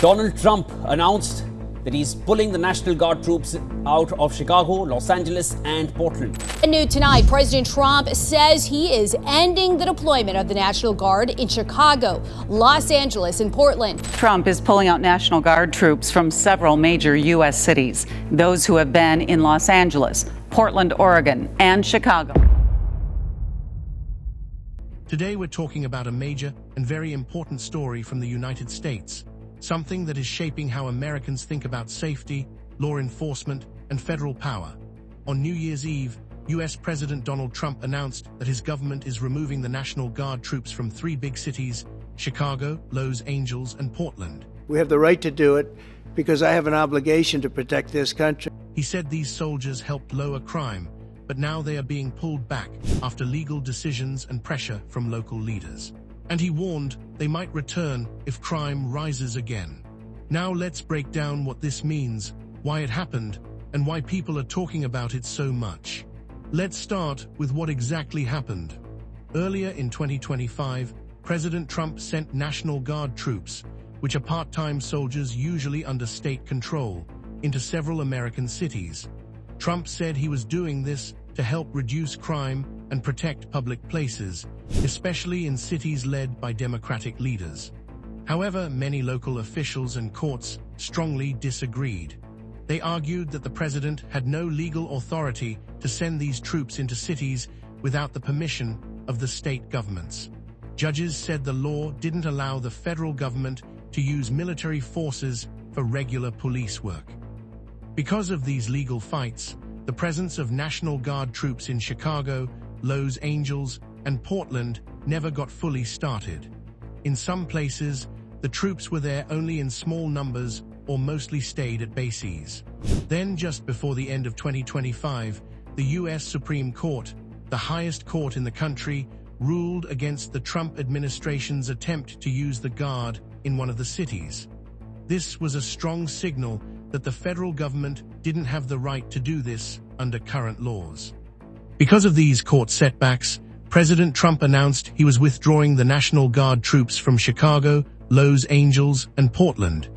Donald Trump announced that he's pulling the National Guard troops out of Chicago, Los Angeles, and Portland. New tonight, President Trump says he is ending the deployment of the National Guard in Chicago, Los Angeles, and Portland. Trump is pulling out National Guard troops from several major U.S. cities, those who have been in Los Angeles, Portland, Oregon, and Chicago. Today we're talking about a major and very important story from the United States, something that is shaping how Americans think about safety, law enforcement, and federal power. On New Year's Eve, U.S. President Donald Trump announced that his government is removing the National Guard troops from three big cities, Chicago, Los Angeles, and Portland. We have the right to do it because I have an obligation to protect this country. He said these soldiers helped lower crime, but now they are being pulled back after legal decisions and pressure from local leaders. And he warned they might return if crime rises again. Now let's break down what this means, why it happened, and why people are talking about it so much. Let's start with what exactly happened. Earlier in 2025, President Trump sent National Guard troops, which are part-time soldiers usually under state control, into several American cities. Trump said he was doing this to help reduce crime and protect public places, especially in cities led by Democratic leaders. However, many local officials and courts strongly disagreed. They argued that the president had no legal authority to send these troops into cities without the permission of the state governments. Judges said the law didn't allow the federal government to use military forces for regular police work. Because of these legal fights, the presence of National Guard troops in Chicago, Los Angeles, and Portland never got fully started. In some places, the troops were there only in small numbers or mostly stayed at bases. Then, just before the end of 2025, the U.S. Supreme Court, the highest court in the country, ruled against the Trump administration's attempt to use the Guard in one of the cities. This was a strong signal that the federal government didn't have the right to do this under current laws. Because of these court setbacks, President Trump announced he was withdrawing the National Guard troops from Chicago, Los Angeles, and Portland.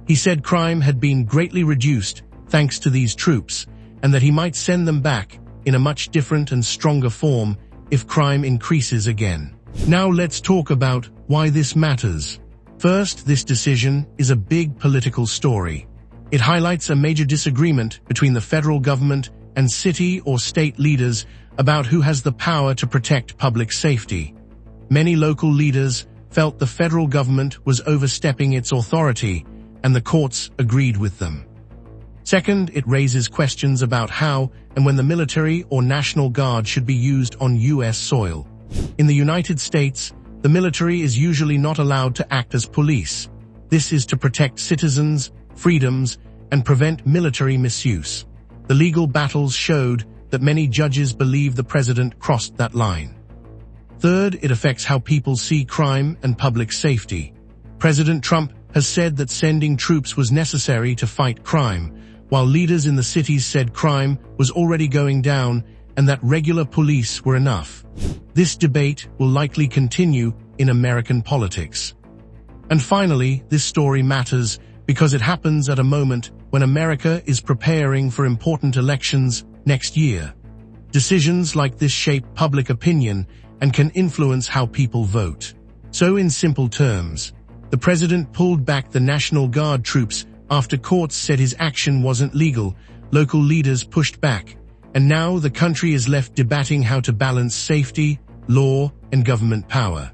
He said crime had been greatly reduced thanks to these troops, and that he might send them back in a much different and stronger form if crime increases again. Now let's talk about why this matters. First, this decision is a big political story. It highlights a major disagreement between the federal government and city or state leaders about who has the power to protect public safety. Many local leaders felt the federal government was overstepping its authority, and the courts agreed with them. Second, it raises questions about how and when the military or National Guard should be used on U.S. soil. In the United States, the military is usually not allowed to act as police. This is to protect citizens, freedoms, and prevent military misuse. The legal battles showed that many judges believe the president crossed that line. Third, it affects how people see crime and public safety. President Trump has said that sending troops was necessary to fight crime, while leaders in the cities said crime was already going down and that regular police were enough. This debate will likely continue in American politics. And finally, this story matters because it happens at a moment when America is preparing for important elections next year. Decisions like this shape public opinion and can influence how people vote. So in simple terms, the president pulled back the National Guard troops after courts said his action wasn't legal, local leaders pushed back, and now the country is left debating how to balance safety, law, and government power.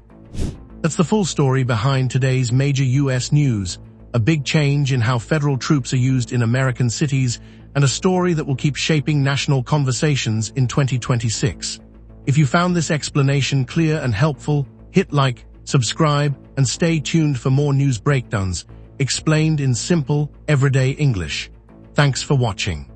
That's the full story behind today's major U.S. news, a big change in how federal troops are used in American cities, and a story that will keep shaping national conversations in 2026. If you found this explanation clear and helpful, hit like, subscribe, and stay tuned for more news breakdowns, explained in simple, everyday English. Thanks for watching.